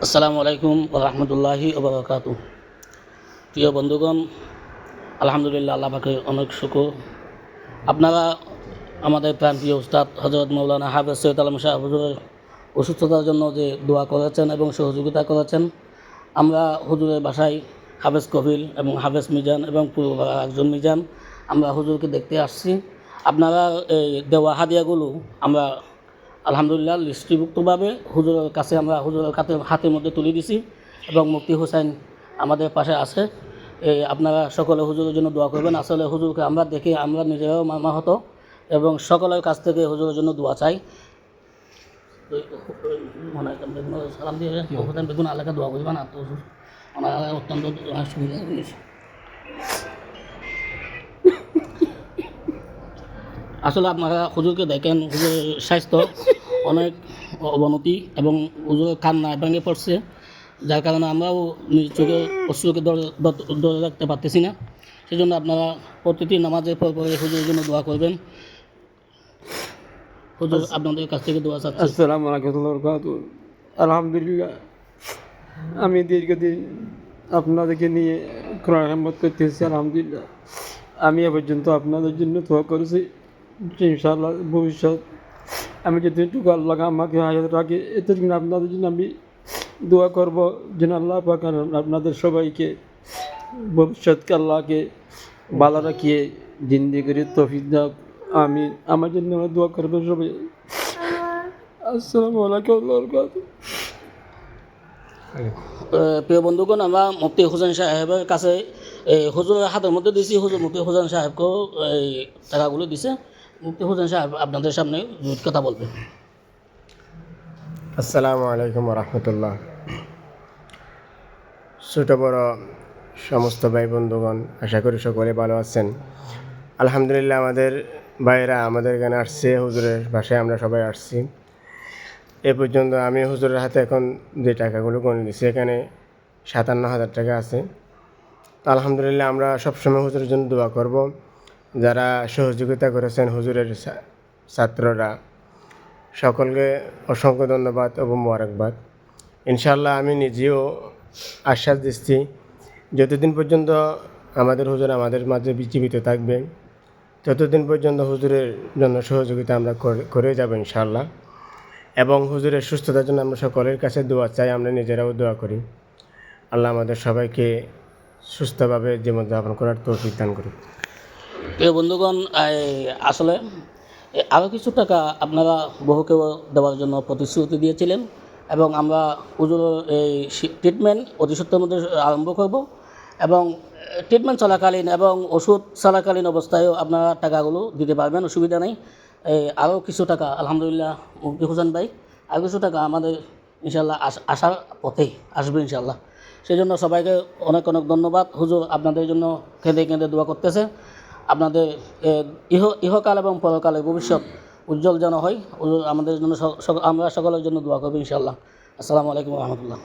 আসসালামু আলাইকুম ওয়া রাহমাতুল্লাহি ওয়া বারাকাতুহু। প্রিয় বন্ধুগণ, আলহামদুলিল্লাহ, আল্লাহ পাকের অনেক শুকর। আপনারা আমাদের প্রাণপ্রিয় উস্তাদ হযরত মাওলানা হাফেজ সৈয়দ আলম শাহ হুজুরের অসুস্থতার জন্য যে দোয়া করেছেন এবং সহযোগিতা করেছেন, আমরা হুজুরের বাসায় হাফেজ কফিল এবং হাফেজ মিজান এবং একজন মিজান আমরা হুজুরকে দেখতে আসছি। আপনারা এই দেওয়া হাদিয়াগুলো আমরা আলহামদুলিল্লাহ লিস্টিভুক্তভাবে হুজুরের কাছে আমরা হুজুরের হাতের মধ্যে তুলে দিছি এবং মুফতি হুসাইন আমাদের পাশে আছে। এই আপনারা সকলে হুজুরের জন্য দোয়া করবেন। আসলে হুজুরকে আমরা দেখে আমরা নিজেরাও মামাহত এবং সকলের কাছ থেকে হুজুরের জন্য দোয়া চাই। সালাম দিয়ে বেগুন আলাদা দোয়া করবেন। আর তো ওনারা অত্যন্ত সুবিধা হয়েছে। আসলে আপনারা হুজুরকে দেখেন, হুজুরের স্বাস্থ্য অনেক অবনতি এবং হুজুরের কান্না ভেঙে পড়ছে, যার কারণে আমরাও নিজ চোখে অশ্রুকে ধরে রাখতে পারতেছি না। সেই জন্য আপনারা প্রতিটি নামাজের পর পরে হুজুরের জন্য দোয়া করবেন। হুজুর আপনাদের কাছ থেকে দোয়া চাচ্ছি। আসসালামু আলাইকুম। আলহামদুলিল্লাহ, আমি দীর্ঘদিন আপনাদেরকে নিয়ে কোরআন রহমত করতেছি। আলহামদুলিল্লাহ, আমি এ পর্যন্ত আপনাদের জন্য দোয়া করেছি। ইনশাআল্লাহ ভবিষ্যৎ আমি যতটুকু আল্লাহ আমাকে হায়াত রাখি এতদিন আপনাদের জন্য আমি দোয়া করব, যেন আল্লাহ পাক আপনাদের সবাইকে ভবিষ্যৎকে আল্লাহকে ভালো রাখিয়ে জিন্দেগির তৌফিক দাও। আমি আমার জন্য দোয়া করবেন সবাই। আসসালামু আলাইকুম। প্রিয় বন্ধুগণ, আমরা মুফতি হুসেন সাহেবের কাছে হুজুরের হাতের মধ্যে দিয়েছি। হুজুর মুফতি হুসেন সাহেবকেও এই টাকাগুলো দিছে। মুফতি হুসেন সাহেব আপনাদের সামনে কথা বলবেন। আসসালামু আলাইকুম রহমতুল্লাহ। ছোট বড় সমস্ত ভাই বন্ধুগণ, আশা করি সকলে ভালো আছেন। আলহামদুলিল্লাহ, আমাদের ভাইরা আমাদের এখানে আসছে, হুজুরের বাসায় আমরা সবাই আসছি। এ পর্যন্ত আমি হুজুরের হাতে এখন যে টাকাগুলো গণে দিচ্ছি, এখানে 57,000 টাকা আছে। তো আলহামদুলিল্লাহ, আমরা সবসময় হুজুরের জন্য দোয়া করব। যারা সহযোগিতা করেছেন হুজুরের ছাত্ররা, সকলকে অসংখ্য ধন্যবাদ এবং মোবারকবাদ। ইনশাআল্লাহ আমি নিজেও আশ্বাস দিচ্ছি, যতদিন পর্যন্ত আমাদের হুজুর আমাদের মাঝে জীবিত থাকবে, ততদিন পর্যন্ত হুজুরের জন্য সহযোগিতা আমরা করে যাব ইনশাআল্লাহ। এবং হুজুরের সুস্থতার জন্য আমরা সকলের কাছে দোয়া চাই, আমরা নিজেরাও দোয়া করি। আল্লাহ আমাদের সবাইকে সুস্থভাবে জীবনযাপন করার তৌফিক দান করুন। প্রিয় বন্ধুগণ, আসলে আরও কিছু টাকা আপনারা বহুকে দেওয়ার জন্য প্রতিশ্রুতি দিয়েছিলেন এবং আমরা হুজুরের এই ট্রিটমেন্ট অতি সত্ত্বের মধ্যে আরম্ভ করব এবং ট্রিটমেন্ট চলাকালীন এবং ওষুধ চলাকালীন অবস্থায়ও আপনারা টাকাগুলো দিতে পারবেন, অসুবিধা নেই। আরও কিছু টাকা আলহামদুলিল্লাহ মুফতি হুসেন ভাই, আরও কিছু টাকা আমাদের ইনশাল্লাহ আসার পথেই আসবে ইনশাল্লাহ। সেই জন্য সবাইকে অনেক অনেক ধন্যবাদ। হুজুর আপনাদের জন্য কেঁদে কেঁদে দোয়া করতেছে। আপনাদের ইহকাল এবং পরকালে ভবিষ্যৎ উজ্জ্বল যেন হয়, আমাদের জন্য আমরা সকলের জন্য দোয়া করবো ইনশাআল্লাহ। আসসালামু আলাইকুম রহমতুল্লাহ।